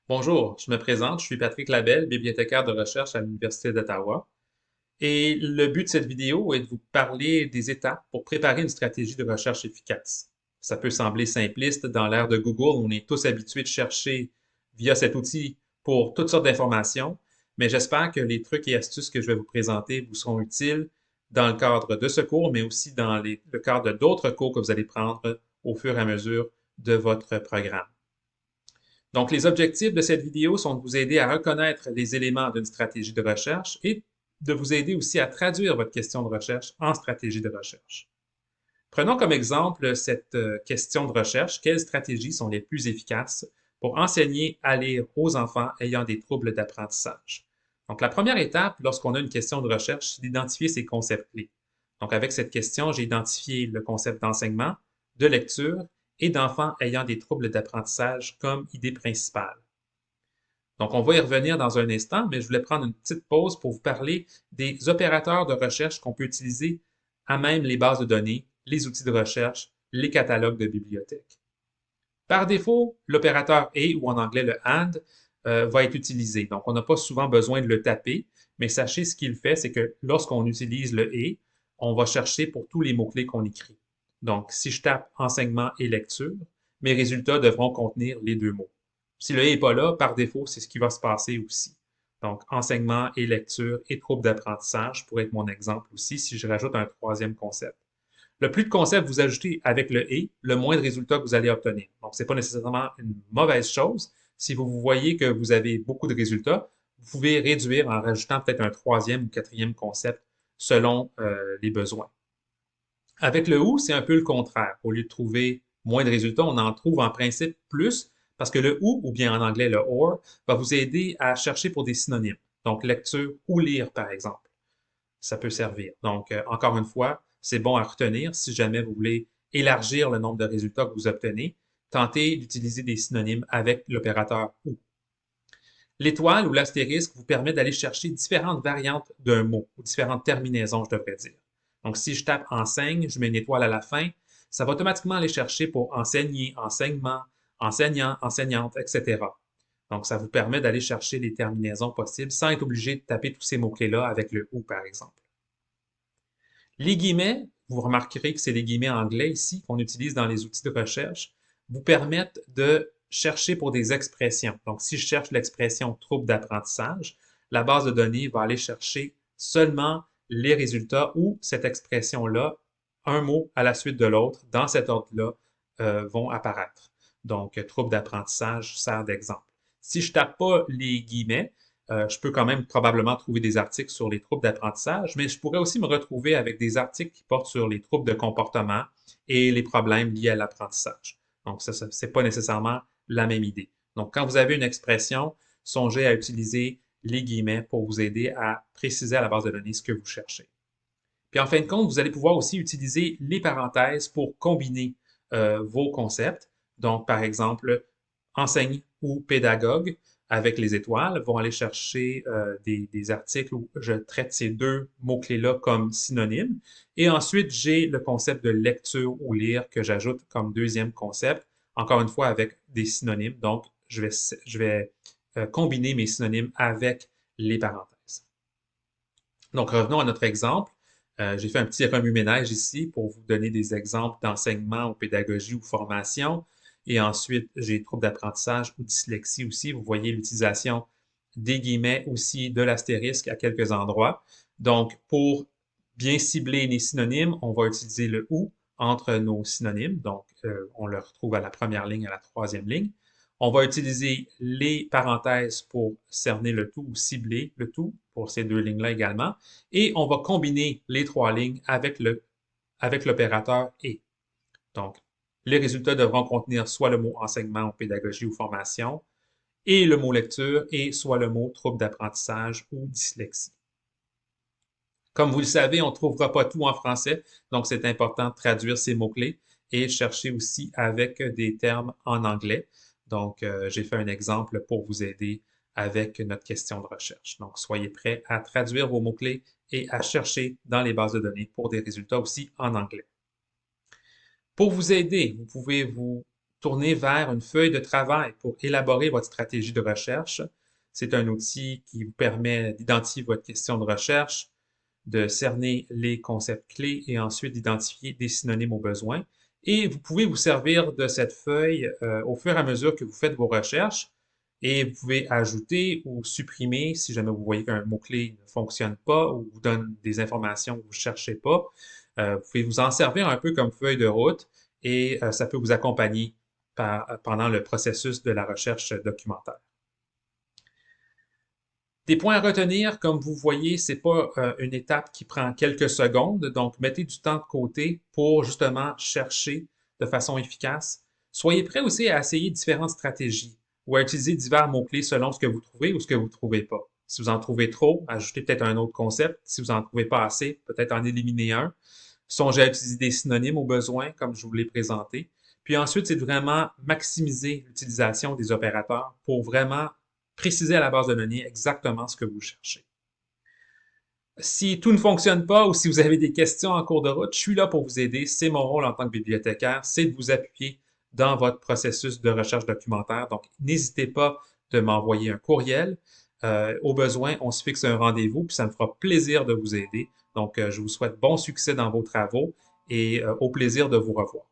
Bonjour, je me présente, je suis Patrick Labelle, bibliothécaire de recherche à l'Université d'Ottawa. Et le but de cette vidéo est de vous parler des étapes pour préparer une stratégie de recherche efficace. Ça peut sembler simpliste dans l'ère de Google, on est tous habitués de chercher via cet outil pour toutes sortes d'informations, mais j'espère que les trucs et astuces que je vais vous présenter vous seront utiles dans le cadre de ce cours, mais aussi dans le cadre d'autres cours que vous allez prendre au fur et à mesure de votre programme. Donc, les objectifs de cette vidéo sont de vous aider à reconnaître les éléments d'une stratégie de recherche et de vous aider aussi à traduire votre question de recherche en stratégie de recherche. Prenons comme exemple cette question de recherche. Quelles stratégies sont les plus efficaces pour enseigner à lire aux enfants ayant des troubles d'apprentissage? Donc, la première étape, lorsqu'on a une question de recherche, c'est d'identifier ses concepts clés. Donc, avec cette question, j'ai identifié le concept d'enseignement, de lecture et d'enfants ayant des troubles d'apprentissage comme idée principale. Donc, on va y revenir dans un instant, mais je voulais prendre une petite pause pour vous parler des opérateurs de recherche qu'on peut utiliser à même les bases de données, les outils de recherche, les catalogues de bibliothèques. Par défaut, l'opérateur et ou en anglais le and va être utilisé. Donc, on n'a pas souvent besoin de le taper, mais sachez ce qu'il fait, c'est que lorsqu'on utilise le et, on va chercher pour tous les mots-clés qu'on écrit. Donc, si je tape enseignement et lecture, mes résultats devront contenir les deux mots. Si le et n'est pas là, par défaut, c'est ce qui va se passer aussi. Donc, enseignement et lecture et troubles d'apprentissage pourrait être mon exemple aussi si je rajoute un troisième concept. Le plus de concepts vous ajoutez avec le et, le moins de résultats que vous allez obtenir. Donc, ce n'est pas nécessairement une mauvaise chose. Si vous voyez que vous avez beaucoup de résultats, vous pouvez réduire en rajoutant peut-être un troisième ou quatrième concept selon les besoins. Avec le ou, c'est un peu le contraire. Au lieu de trouver moins de résultats, on en trouve en principe plus parce que le ou bien en anglais le or, va vous aider à chercher pour des synonymes. Donc, lecture ou lire, par exemple. Ça peut servir. Donc, encore une fois, c'est bon à retenir si jamais vous voulez élargir le nombre de résultats que vous obtenez. Tentez d'utiliser des synonymes avec l'opérateur ou. L'étoile ou l'astérisque vous permet d'aller chercher différentes variantes d'un mot ou différentes terminaisons, je devrais dire. Donc, si je tape enseigne, je mets une étoile à la fin, ça va automatiquement aller chercher pour enseigner, enseignement, enseignant, enseignante, etc. Donc, ça vous permet d'aller chercher les terminaisons possibles sans être obligé de taper tous ces mots-clés-là avec le ou, par exemple. Les guillemets, vous remarquerez que c'est les guillemets anglais ici qu'on utilise dans les outils de recherche, vous permettent de chercher pour des expressions. Donc, si je cherche l'expression trouble d'apprentissage, la base de données va aller chercher seulement les résultats où cette expression-là, un mot à la suite de l'autre, dans cet ordre-là, vont apparaître. Donc, trouble d'apprentissage sert d'exemple. Si je tape pas les guillemets, je peux quand même probablement trouver des articles sur les troubles d'apprentissage, mais je pourrais aussi me retrouver avec des articles qui portent sur les troubles de comportement et les problèmes liés à l'apprentissage. Donc, ça, c'est pas nécessairement la même idée. Donc, quand vous avez une expression, songez à utiliser les guillemets pour vous aider à préciser à la base de données ce que vous cherchez. Puis en fin de compte, vous allez pouvoir aussi utiliser les parenthèses pour combiner vos concepts. Donc, par exemple, enseigne ou pédagogue avec les étoiles vont aller chercher des articles où je traite ces deux mots-clés-là comme synonymes. Et ensuite, j'ai le concept de lecture ou lire que j'ajoute comme deuxième concept, encore une fois avec des synonymes. Donc, je vais combiner mes synonymes avec les parenthèses. Donc, revenons à notre exemple. J'ai fait un petit remue-ménage ici pour vous donner des exemples d'enseignement ou pédagogie ou formation. Et ensuite, j'ai troubles d'apprentissage ou dyslexie aussi. Vous voyez l'utilisation des guillemets aussi, de l'astérisque à quelques endroits. Donc, pour bien cibler les synonymes, on va utiliser le ou entre nos synonymes. Donc, on le retrouve à la première ligne, à la troisième ligne. On va utiliser les parenthèses pour cerner le tout ou cibler le tout pour ces deux lignes-là également. Et on va combiner les trois lignes avec l'opérateur et. Donc, les résultats devront contenir soit le mot enseignement ou pédagogie ou formation et le mot lecture et soit le mot trouble d'apprentissage ou dyslexie. Comme vous le savez, on ne trouvera pas tout en français, donc c'est important de traduire ces mots-clés et chercher aussi avec des termes en anglais. Donc, j'ai fait un exemple pour vous aider avec notre question de recherche. Donc, soyez prêts à traduire vos mots-clés et à chercher dans les bases de données pour des résultats aussi en anglais. Pour vous aider, vous pouvez vous tourner vers une feuille de travail pour élaborer votre stratégie de recherche. C'est un outil qui vous permet d'identifier votre question de recherche, de cerner les concepts clés et ensuite d'identifier des synonymes aux besoins. Et vous pouvez vous servir de cette feuille au fur et à mesure que vous faites vos recherches et vous pouvez ajouter ou supprimer si jamais vous voyez qu'un mot-clé ne fonctionne pas ou vous donne des informations que vous ne cherchez pas. Vous pouvez vous en servir un peu comme feuille de route et ça peut vous accompagner pendant le processus de la recherche documentaire. Des points à retenir, comme vous voyez, c'est pas une étape qui prend quelques secondes, donc mettez du temps de côté pour justement chercher de façon efficace. Soyez prêt aussi à essayer différentes stratégies ou à utiliser divers mots-clés selon ce que vous trouvez ou ce que vous ne trouvez pas. Si vous en trouvez trop, ajoutez peut-être un autre concept. Si vous en trouvez pas assez, peut-être en éliminer un. Songez à utiliser des synonymes au besoin, comme je vous l'ai présenté. Puis ensuite, c'est de vraiment maximiser l'utilisation des opérateurs pour vraiment préciser à la base de données exactement ce que vous cherchez. Si tout ne fonctionne pas ou si vous avez des questions en cours de route, je suis là pour vous aider. C'est mon rôle en tant que bibliothécaire, c'est de vous appuyer dans votre processus de recherche documentaire. Donc, n'hésitez pas de m'envoyer un courriel. Au besoin, on se fixe un rendez-vous, puis ça me fera plaisir de vous aider. Donc, je vous souhaite bon succès dans vos travaux et au plaisir de vous revoir.